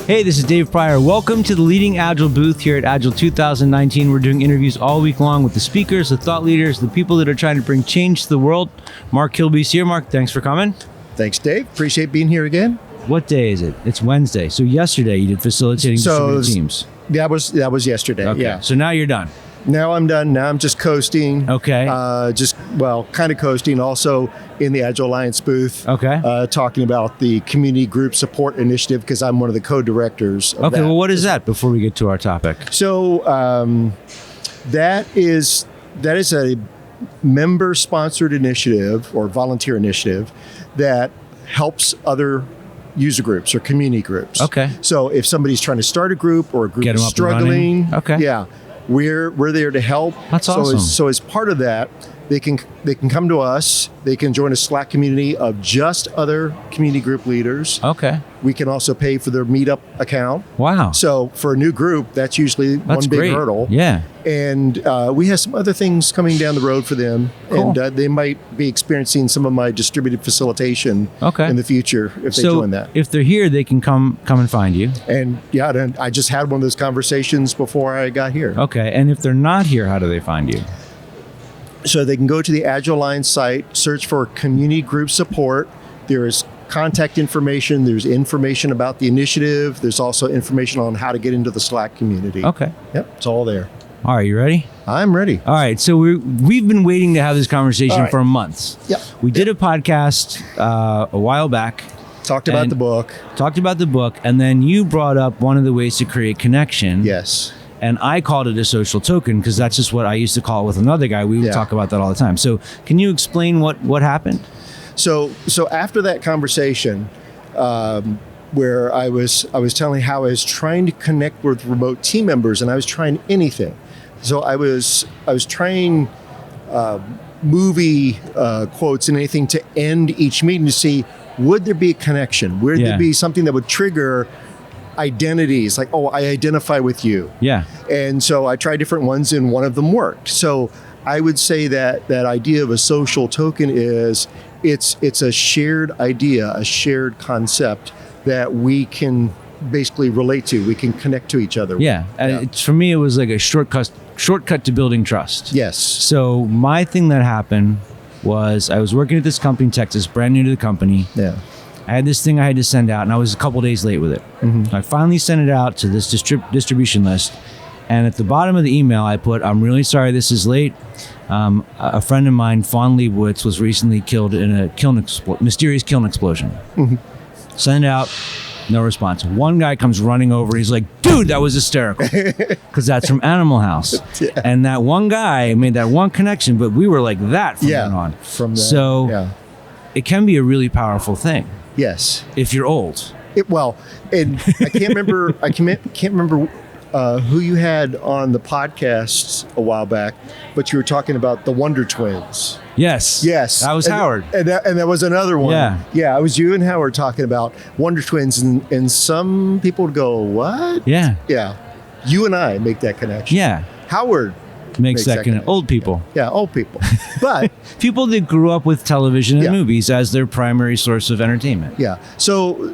Hey, this is Dave Pryor. Welcome to the leading Agile booth here at Agile 2019. We're doing interviews all week long with the speakers, the thought leaders, the people that are trying to bring change to the world. Mark Kilby's here. Mark, thanks for coming. Thanks, Dave. Appreciate being here again. What day is it? It's Wednesday. So yesterday you did facilitating distributed teams. That was yesterday. Okay. Yeah. So now you're done. Now I'm done. Now I'm just coasting. Okay. Kind of coasting. Also in the Agile Alliance booth. Okay. Talking about the community group support initiative because I'm one of the co-directors of Okay. that. Well, what is that before we get to our topic? So that is a member-sponsored initiative or volunteer initiative that helps other user groups or community groups. Okay. So if somebody's trying to start a group or a group Get 'em is up and struggling, running. Okay. yeah, we're there to help. That's awesome. So as part of that, they can come to us. They can join a Slack community of just other community group leaders. Okay. We can also pay for their Meetup account. Wow. So for a new group, that's usually That's one big great. hurdle. Yeah. And we have some other things coming down the road for them. Cool. And they might be experiencing some of my distributed facilitation in the future if they join that. If they're here, they can come and find you. And yeah, I just had one of those conversations before I got here. Okay. And if they're not here, how do they find you? So they can go to the Agile Alliance site, search for community group support. There is contact information. There's information about the initiative. There's also information on how to get into the Slack community. Okay. Yep, it's all there. All right. You ready? I'm ready. All right. So we've been waiting to have this conversation for months. Yep. We did a podcast a while back. Talked about the book. And then you brought up one of the ways to create connection. Yes. And I called it a social token because that's just what I used to call it with another guy. We would talk about that all the time. So can you explain what happened? So after that conversation, where I was telling how I was trying to connect with remote team members, and I was trying anything. So I was trying movie quotes and anything to end each meeting to see, would there be a connection? Would there be something that would trigger identities, like, oh, I identify with you. Yeah. And so I tried different ones and one of them worked. So I would say that idea of a social token is it's a shared idea, a shared concept that we can basically relate to. We can connect to each other. Yeah. For me, it was like a shortcut to building trust. Yes. So my thing that happened was I was working at this company in Texas, brand new to the company. Yeah. I had this thing I had to send out, and I was a couple days late with it. Mm-hmm. I finally sent it out to this distribution list, and at the bottom of the email, I put, "I'm really sorry this is late. A friend of mine, Fawn Leibowitz, was recently killed in a mysterious kiln explosion." Mm-hmm. Send it out, no response. One guy comes running over, he's like, "Dude, that was hysterical," because that's from Animal House. Yeah. And that one guy made that one connection, but we were like that from then on. It can be a really powerful thing. Yes, if you're old. And I can't remember. I can't remember who you had on the podcast a while back, but you were talking about the Wonder Twins. Yes. That was Howard, and that was another one. Yeah. It was you and Howard talking about Wonder Twins, and some people would go, "What?" Yeah. You and I make that connection. Yeah. Howard makes that connection. Old people. Yeah, old people. But people that grew up with television and movies as their primary source of entertainment. Yeah. So,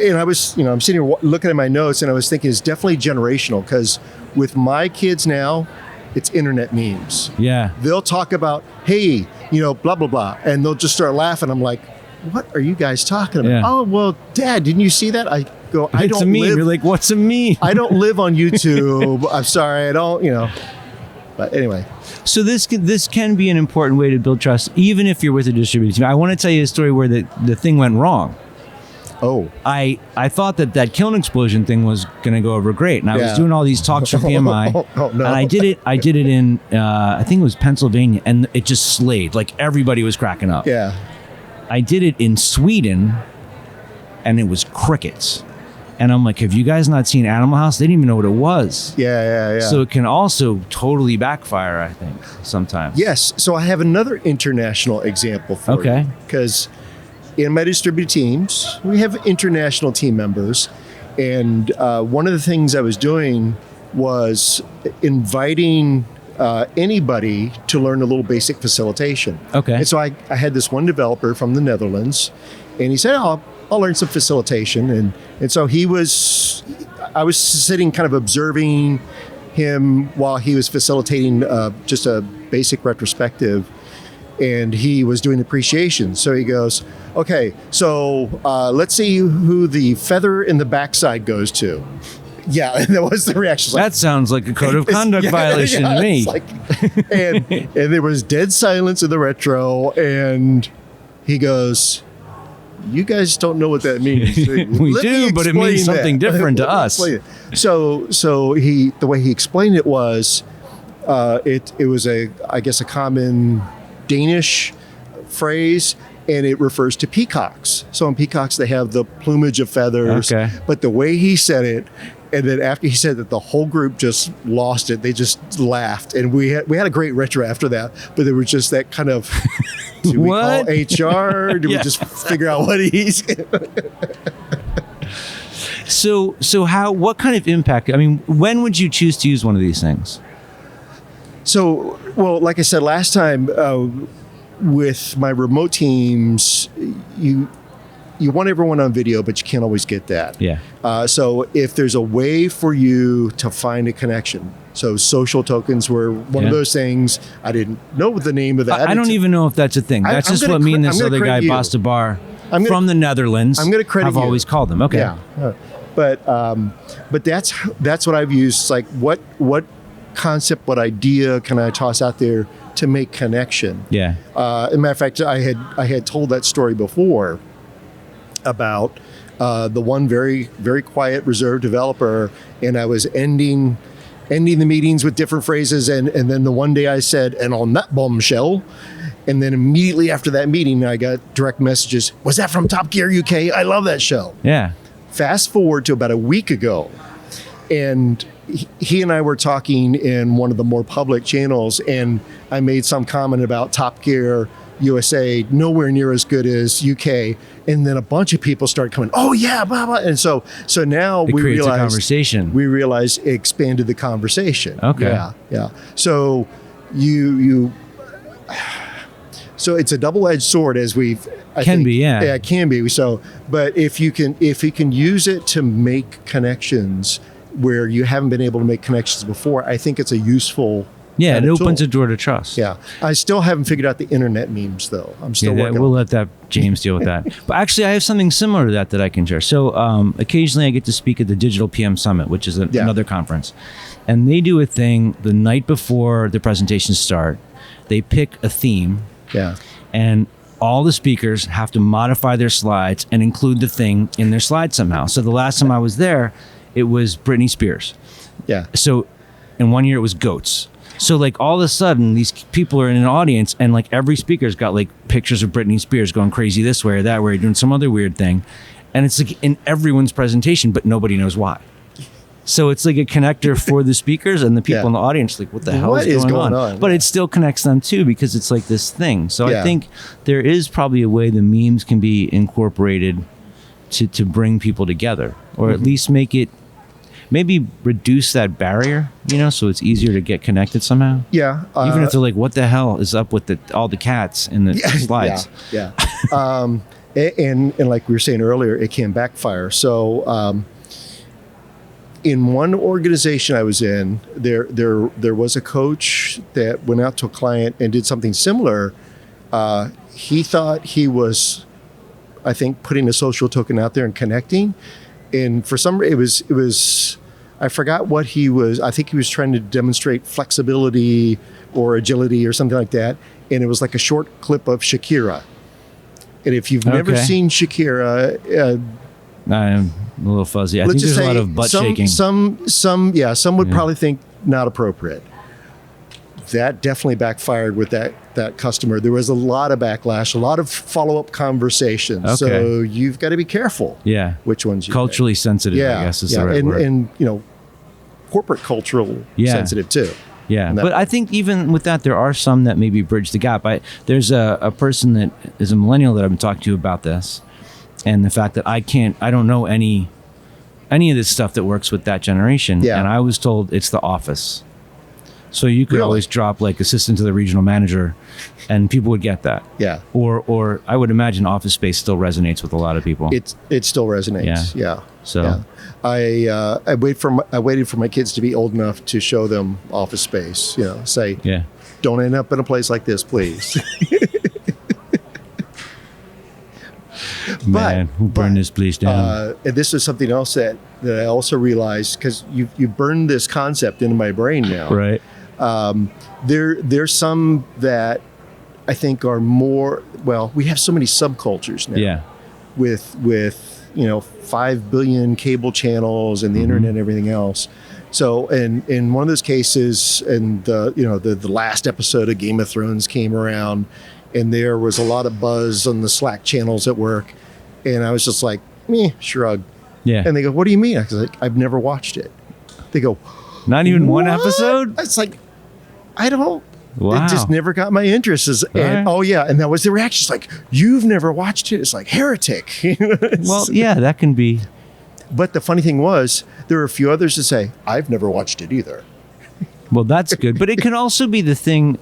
and I was, I'm sitting here looking at my notes, and I was thinking it's definitely generational, because with my kids now, it's internet memes. Yeah. They'll talk about, hey, blah, blah, blah. And they'll just start laughing. I'm like, what are you guys talking about? Yeah. Oh, well, Dad, didn't you see that? I go, I it's don't a meme. live. You're like, what's a meme? I don't live on YouTube. I'm sorry. I don't, But anyway. So this can be an important way to build trust, even if you're with a distributed team. I want to tell you a story where the thing went wrong. Oh. I thought that kiln explosion thing was going to go over great, and I was doing all these talks for PMI. No. And I did it in I think it was Pennsylvania, and it just slayed. Like, everybody was cracking up. Yeah. I did it in Sweden, and it was crickets. And I'm like, have you guys not seen Animal House? They didn't even know what it was. Yeah. So it can also totally backfire, I think, sometimes. Yes. So I have another international example for you. Because in my distributed teams, we have international team members. And one of the things I was doing was inviting anybody to learn a little basic facilitation. Okay. And so I had this one developer from the Netherlands, and he said, I'll learn some facilitation. And so I was sitting kind of observing him while he was facilitating just a basic retrospective, and he was doing appreciation. So he goes, okay, so let's see who the feather in the backside goes to. Yeah, and that was the reaction. That sounds like a code of conduct violation to me. And there was dead silence in the retro, and he goes, you guys don't know what that means. We do, but it means something different to us. So the way he explained it was, it was I guess a common Danish phrase, and it refers to peacocks. So in peacocks, they have the plumage of feathers. Okay. But the way he said it, and then after he said that, the whole group just lost it. They just laughed, and we had a great retro after that. But there was just that kind of, do we call HR? Do we just figure out what he's? So what kind of impact? I mean, when would you choose to use one of these things? So, well, like I said last time, with my remote teams, you want everyone on video, but you can't always get that. Yeah. So if there's a way for you to find a connection, so social tokens were one of those things. I didn't know the name of that. I don't even know if that's a thing. That's just what me and this other guy, Basta Bar, from the Netherlands, have always called them. Okay. Yeah. But that's what I've used. It's like what concept, what idea can I toss out there to make connection? Yeah. As a matter of fact, I had told that story before about the one very, very quiet, reserved developer, and I was ending the meetings with different phrases, and then the one day I said, and on that bombshell, and then immediately after that meeting, I got direct messages. Was that from Top Gear UK? I love that show. Yeah. Fast forward to about a week ago, and he and I were talking in one of the more public channels, and I made some comment about Top Gear USA, nowhere near as good as UK, and then a bunch of people started coming. Oh yeah, blah blah, and so now it creates a conversation. We realized it expanded the conversation. Okay, yeah. So so it's a double-edged sword, as we've it can be. So, but if you can use it to make connections where you haven't been able to make connections before, I think it's a useful. Yeah, it opens a door to trust. Yeah. I still haven't figured out the internet memes, though. I'm still working we'll let James deal with that. But actually, I have something similar to that I can share. So occasionally I get to speak at the Digital PM Summit, which is another conference. And they do a thing the night before the presentations start. They pick a theme. Yeah. And all the speakers have to modify their slides and include the thing in their slide somehow. So the last time I was there, it was Britney Spears. Yeah. So in one year, it was goats. So like all of a sudden these people are in an audience, and like every speaker's got like pictures of Britney Spears going crazy this way or that way, doing some other weird thing. And it's like in everyone's presentation, but nobody knows why. So it's like a connector for the speakers and the people in the audience, like, what the hell is going on? But it still connects them too, because it's like this thing. So I think there is probably a way the memes can be incorporated to bring people together, or at least make it, maybe reduce that barrier, so it's easier to get connected somehow. Yeah. Even if they're like, what the hell is up with all the cats in the slides? Yeah. And like we were saying earlier, it can backfire. So in one organization I was in, there was a coach that went out to a client and did something similar. He thought he was, I think, putting a social token out there and connecting. And for some, it was, I forgot what he was. I think he was trying to demonstrate flexibility or agility or something like that. And it was like a short clip of Shakira. And if you've never seen Shakira, I'm a little fuzzy. I think there's a lot of butt shaking. Some would probably think not appropriate. That definitely backfired with that customer. There was a lot of backlash, a lot of follow-up conversations. Okay. So you've got to be careful. Yeah. Which ones you culturally pick. Sensitive, I guess is the right word. And corporate cultural sensitive too. Yeah. But I think even with that, there are some that maybe bridge the gap. There's a person that is a millennial that I've been talking to about this, and the fact that I don't know any of this stuff that works with that generation. Yeah. And I was told it's The Office. So you could Really? always drop like assistant to the regional manager, and people would get that. Yeah. Or I would imagine Office Space still resonates with a lot of people. It still resonates. Yeah. So yeah. I waited for my kids to be old enough to show them Office Space. Say, don't end up in a place like this, please. Man, who burned this place down? And this is something else that I also realized, because you burned this concept into my brain now. Right. There's some that I think are more, well, we have so many subcultures now. Yeah. With 5 billion cable channels and the internet and everything else. So in one of those cases, and the last episode of Game of Thrones came around, and there was a lot of buzz on the Slack channels at work, and I was just like, shrug. Yeah. And they go, "What do you mean?" I was like, "I've never watched it." They go, Not even one "What?" episode? It's like, I don't. Wow. It just never got my interest. And that was the reaction. It's like, "You've never watched it?" It's like, heretic. Well, yeah, that can be. But the funny thing was, there were a few others that say, "I've never watched it either." Well, that's good. But it can also be the thing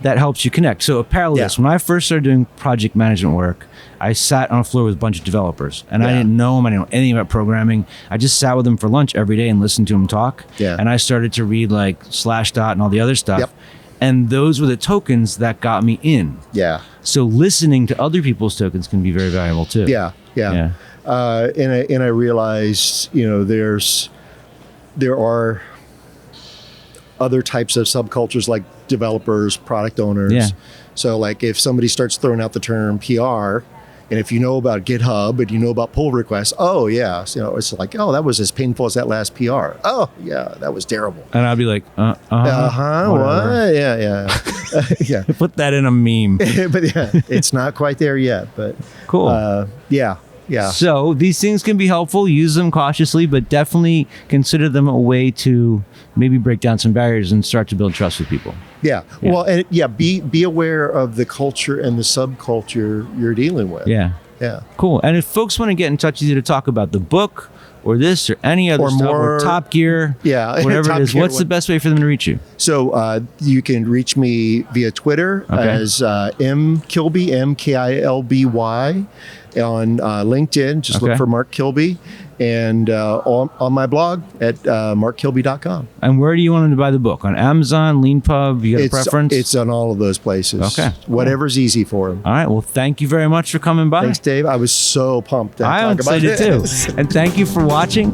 that helps you connect. So a parallel to this, when I first started doing project management work, I sat on a floor with a bunch of developers, and I didn't know them. I didn't know anything about programming. I just sat with them for lunch every day and listened to them talk. Yeah. And I started to read like Slashdot and all the other stuff. Yep. And those were the tokens that got me in. Yeah. So listening to other people's tokens can be very valuable too. Yeah. And I realized, there are other types of subcultures like developers, product owners. Yeah. So like if somebody starts throwing out the term PR, and if you know about GitHub and you know about pull requests, it's like, oh, that was as painful as that last PR. Oh, yeah, that was terrible. And I'd be like, What? Yeah. Yeah. Put that in a meme. But yeah, it's not quite there yet. But Cool. Yeah. So these things can be helpful. Use them cautiously, but definitely consider them a way to maybe break down some barriers and start to build trust with people. Yeah. Well, and be aware of the culture and the subculture you're dealing with. Yeah. Cool. And if folks want to get in touch with you to talk about the book or this or any other stuff or Top Gear, whatever it is, what's the best way for them to reach you? So you can reach me via Twitter as M Kilby, MKILBY. On LinkedIn, just look for Mark Kilby, and on my blog at markkilby.com. And where do you want them to buy the book? On Amazon, LeanPub? You got a preference? It's on all of those places. Okay. Whatever's easy for them. All right. Well, thank you very much for coming by. Thanks, Dave. I was so pumped to I'm talk about excited this. too. And thank you for watching.